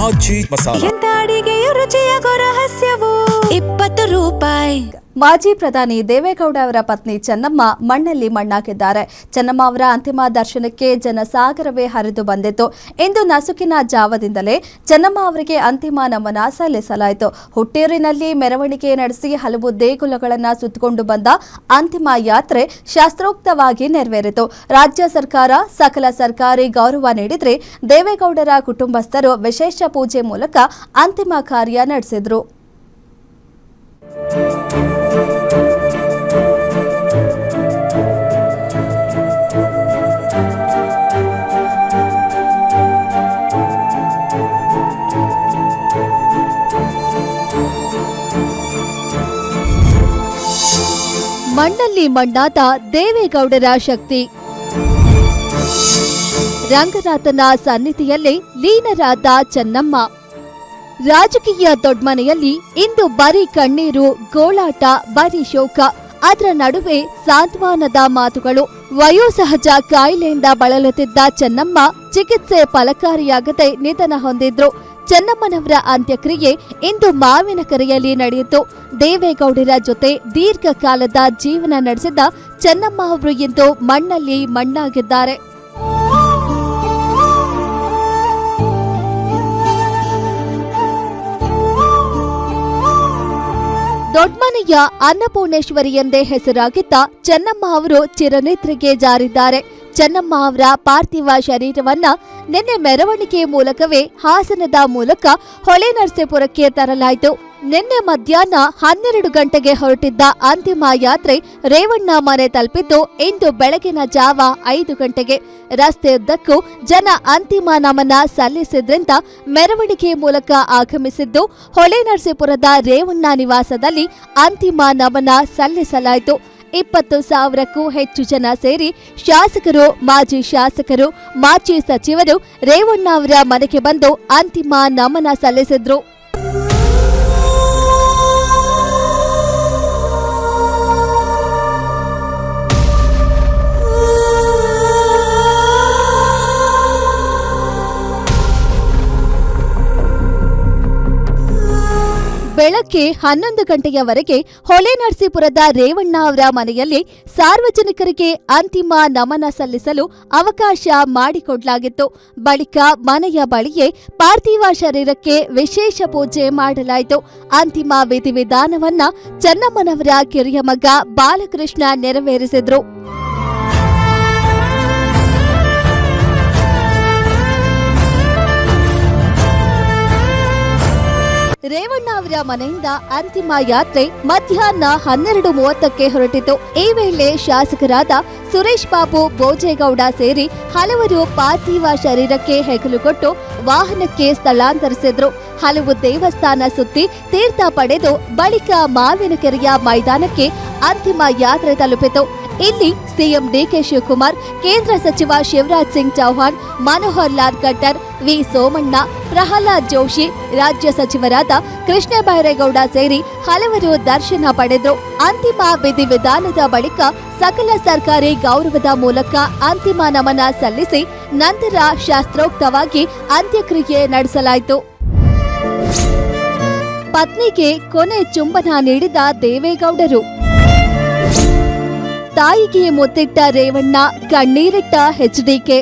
ಮಾಜಿ ಮಸಾಲ. ಎಂತ ಅಡಿಗೆಯ ರುಚಿಯಾಗೋ ರಹಸ್ಯವು 20 ರೂಪಾಯಿ. ಮಾಜಿ ಪ್ರಧಾನಿ ದೇವೇಗೌಡ ಅವರ ಪತ್ನಿ ಚೆನ್ನಮ್ಮ ಮಣ್ಣಲ್ಲಿ ಮಣ್ಣಾಗಿದ್ದಾರೆ. ಚೆನ್ನಮ್ಮ ಅವರ ಅಂತಿಮ ದರ್ಶನಕ್ಕೆ ಜನಸಾಗರವೇ ಹರಿದು ಬಂದಿತ್ತು. ಇಂದು ನಸುಕಿನ ಜಾವದಿಂದಲೇ ಚೆನ್ನಮ್ಮ ಅವರಿಗೆ ಅಂತಿಮ ನಮನ ಸಲ್ಲಿಸಲಾಯಿತು. ಹುಟ್ಟೂರಿನಲ್ಲಿ ಮೆರವಣಿಗೆ ನಡೆಸಿ ಹಲವು ದೇಗುಲಗಳನ್ನು ಸುತ್ತಕೊಂಡು ಬಂದ ಅಂತಿಮ ಯಾತ್ರೆ ಶಾಸ್ತ್ರೋಕ್ತವಾಗಿ ನೆರವೇರಿತು. ರಾಜ್ಯ ಸರ್ಕಾರ ಸಕಲ ಸರ್ಕಾರಿ ಗೌರವ ನೀಡಿದ್ರೆ ದೇವೇಗೌಡರ ಕುಟುಂಬಸ್ಥರು ವಿಶೇಷ ಪೂಜೆ ಮೂಲಕ ಅಂತಿಮ ಕಾರ್ಯ ನಡೆಸಿದ್ರು. ಮಣ್ಣಲ್ಲಿ ಮಣ್ಣಾದ ದೇವೇಗೌಡರ ಶಕ್ತಿ. ರಂಗನಾಥನ ಸನ್ನಿಧಿಯಲ್ಲಿ ಲೀನರಾದ ಚೆನ್ನಮ್ಮ. ರಾಜಕೀಯ ದೊಡ್ಮನೆಯಲ್ಲಿ ಇಂದು ಬರೀ ಕಣ್ಣೀರು, ಗೋಳಾಟ, ಬರೀ ಶೋಕ. ಅದರ ನಡುವೆ ಸಾಂತ್ವನದ ಮಾತುಗಳು. ವಯೋಸಹಜ ಕಾಯಿಲೆಯಿಂದ ಬಳಲುತ್ತಿದ್ದ ಚೆನ್ನಮ್ಮ ಚಿಕಿತ್ಸೆ ಫಲಕಾರಿಯಾಗದೆ ನಿಧನ ಹೊಂದಿದ್ರು. ಚೆನ್ನಮ್ಮನವರ ಅಂತ್ಯಕ್ರಿಯೆ ಇಂದು ಮಾವಿನಕೆರೆಯಲ್ಲಿ ನಡೆಯಿತು. ದೇವೇಗೌಡರ ಜೊತೆ ದೀರ್ಘಕಾಲದ ಜೀವನ ನಡೆಸಿದ ಚೆನ್ನಮ್ಮ ಅವರು ಇಂದು ಮಣ್ಣಲ್ಲಿ ಮಣ್ಣಾಗಿದ್ದಾರೆ. ದೊಡ್ಮನೆಯ ಅನ್ನಪೂರ್ಣೇಶ್ವರಿ ಎಂದೇ ಹೆಸರಾಗಿದ್ದ ಚೆನ್ನಮ್ಮ ಅವರು ಚಿರನಿದ್ರೆಗೆ ಜಾರಿದ್ದಾರೆ. ಚೆನ್ನಮ್ಮ ಅವರ ಪಾರ್ಥಿವ ಶರೀರವನ್ನ ನಿನ್ನೆ ಮೆರವಣಿಗೆ ಮೂಲಕವೇ ಹಾಸನದ ಮೂಲಕ ಹೊಳೆನರಸೀಪುರಕ್ಕೆ ತರಲಾಯಿತು. ನಿನ್ನೆ ಮಧ್ಯಾಹ್ನ 12 ಗಂಟೆಗೆ ಹೊರಟಿದ್ದ ಅಂತಿಮ ಯಾತ್ರೆ ರೇವಣ್ಣ ಮನೆ ತಲುಪಿದ್ದು ಇಂದು ಬೆಳಗಿನ ಜಾವ 5 ಗಂಟೆಗೆ. ರಸ್ತೆಯುದ್ದಕ್ಕೂ ಜನ ಅಂತಿಮ ನಮನ ಸಲ್ಲಿಸಿದ್ರಿಂದ ಮೆರವಣಿಗೆ ಮೂಲಕ ಆಗಮಿಸಿದ್ದು ಹೊಳೆನರಸೀಪುರದ ರೇವಣ್ಣ ನಿವಾಸದಲ್ಲಿ ಅಂತಿಮ ನಮನ ಸಲ್ಲಿಸಲಾಯಿತು. 20,000ಕ್ಕೂ ಹೆಚ್ಚು ಜನ ಸೇರಿ ಶಾಸಕರು, ಮಾಜಿ ಶಾಸಕರು, ಮಾಜಿ ಸಚಿವರು ರೇವಣ್ಣ ಅವರ ಮನೆಗೆ ಬಂದು ಅಂತಿಮ ನಮನ ಸಲ್ಲಿಸಿದ್ರು. ಬೆಳಗ್ಗೆ 11 ಗಂಟೆಯವರೆಗೆ ಹೊಳೆನರಸೀಪುರದ ರೇವಣ್ಣ ಅವರ ಮನೆಯಲ್ಲಿ ಸಾರ್ವಜನಿಕರಿಗೆ ಅಂತಿಮ ನಮನ ಸಲ್ಲಿಸಲು ಅವಕಾಶ ಮಾಡಿಕೊಡಲಾಗಿತ್ತು. ಬಳಿಕ ಮನೆಯ ಬಳಿಯೇ ಪಾರ್ಥಿವ ಶರೀರಕ್ಕೆ ವಿಶೇಷ ಪೂಜೆ ಮಾಡಲಾಯಿತು. ಅಂತಿಮ ವಿಧಿವಿಧಾನವನ್ನ ಚೆನ್ನಮ್ಮನವರ ಕಿರಿಯ ಮಗ ಬಾಲಕೃಷ್ಣ ನೆರವೇರಿಸಿದ್ರು. ರೇವಣ್ಣ ಅವರ ಮನೆಯಿಂದ ಅಂತಿಮ ಯಾತ್ರೆ ಮಧ್ಯಾಹ್ನ 12:30ಕ್ಕೆ ಹೊರಟಿತು. ಈ ವೇಳೆ ಶಾಸಕರಾದ ಸುರೇಶ್ ಬಾಬು ಬೋಜೇಗೌಡ ಸೇರಿ ಹಲವರು ಪಾರ್ಥಿವ ಶರೀರಕ್ಕೆ ಹೆಗಲು ಕೊಟ್ಟು ವಾಹನಕ್ಕೆ ಸ್ಥಳಾಂತರಿಸಿದ್ರು. ಹಲವು ದೇವಸ್ಥಾನ ಸುತ್ತಿ ತೀರ್ಥ ಪಡೆದು ಬಳಿಕ ಮಾವಿನಕೆರೆಯ ಮೈದಾನಕ್ಕೆ ಅಂತಿಮ ಯಾತ್ರೆ ತಲುಪಿತು. ಇಲ್ಲಿ ಸಿಎಂ ಡಿಕೆ ಶಿವಕುಮಾರ್, ಕೇಂದ್ರ ಸಚಿವ ಶಿವರಾಜ್ ಸಿಂಗ್ ಚೌಹಾಣ್, ಮನೋಹರ್ ಲಾಲ್ ಖಟ್ಟರ್, ವಿ ಸೋಮಣ್ಣ, ಪ್ರಹ್ಲಾದ್ ಜೋಶಿ, ರಾಜ್ಯ ಸಚಿವರಾದ ಕೃಷ್ಣ ಬೈರೇಗೌಡ ಸೇರಿ ಹಲವರು ದರ್ಶನ ಪಡೆದರು. ಅಂತಿಮ ವಿಧಿವಿಧಾನದ ಬಳಿಕ ಸಕಲ ಸರ್ಕಾರಿ ಗೌರವದ ಮೂಲಕ ಅಂತಿಮ ನಮನ ಸಲ್ಲಿಸಿ ನಂತರ ಶಾಸ್ತ್ರೋಕ್ತವಾಗಿ ಅಂತ್ಯಕ್ರಿಯೆ ನಡೆಸಲಾಯಿತು. ಪತ್ನಿಗೆ ಕೊನೆ ಚುಂಬನ ನೀಡಿದ ದೇವೇಗೌಡರು. ತಾಯಿಗೆ ಮುತ್ತಿಟ್ಟ ರೇವಣ್ಣ, ಕಣ್ಣೀರಿಟ್ಟ ಎಚ್ಡಿಕೆ.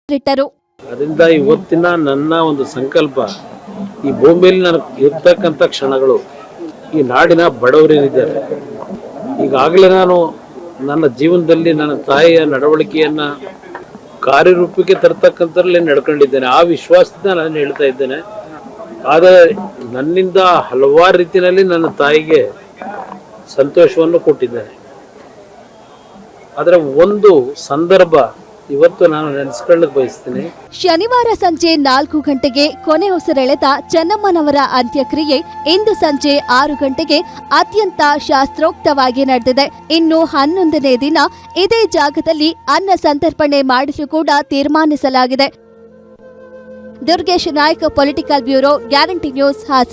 ಅದರಿಂದ ಇವತ್ತಿನ ನನ್ನ ಒಂದು ಸಂಕಲ್ಪ, ಈ ಭೂಮಿಯಲ್ಲಿ ನನಗೆ ಇರ್ತಕ್ಕಂಥ ಕ್ಷಣಗಳು ಈ ನಾಡಿನ ಬಡವರೇನಿದ್ದಾರೆ, ಈಗಾಗಲೇ ನಾನು ನನ್ನ ಜೀವನದಲ್ಲಿ ನನ್ನ ತಾಯಿಯ ನಡವಳಿಕೆಯನ್ನ ಕಾರ್ಯರೂಪಕ್ಕೆ ತರ್ತಕ್ಕಂಥದ್ರಲ್ಲಿ ನಡ್ಕೊಂಡಿದ್ದೇನೆ. ಆ ವಿಶ್ವಾಸದಿಂದ ನಾನು ಹೇಳ್ತಾ ಇದ್ದೇನೆ. ಆದರೆ ನನ್ನಿಂದ ಹಲವಾರು ರೀತಿಯಲ್ಲಿ ನನ್ನ ತಾಯಿಗೆ ಸಂತೋಷವನ್ನು ಕೊಟ್ಟಿದ್ದಾರೆ. ಆದರೆ ಒಂದು ಸಂದರ್ಭ ಇವತ್ತು ನಾನು ನೆನೆಸ್ಕೊಳ್ಳಕ್ಕೆ ಬಯಸ್ತೀನಿ. ಶನಿವಾರ ಸಂಜೆ 4 ಗಂಟೆಗೆ ಕೊನೆ ಉಸಿರೆಳೆದ ಚೆನ್ನಮ್ಮನವರ ಅಂತ್ಯಕ್ರಿಯೆ ಇಂದು ಸಂಜೆ 6 ಗಂಟೆಗೆ ಅತ್ಯಂತ ಶಾಸ್ತ್ರೋಕ್ತವಾಗಿ ನಡೆದಿದೆ. ಇನ್ನು 11ನೇ ದಿನ ಇದೇ ಜಾಗದಲ್ಲಿ ಅನ್ನ ಸಂತರ್ಪಣೆ ಮಾಡಲು ಕೂಡ ತೀರ್ಮಾನಿಸಲಾಗಿದೆ. Durgesh Naik, political bureau, guarantee news, Hassan.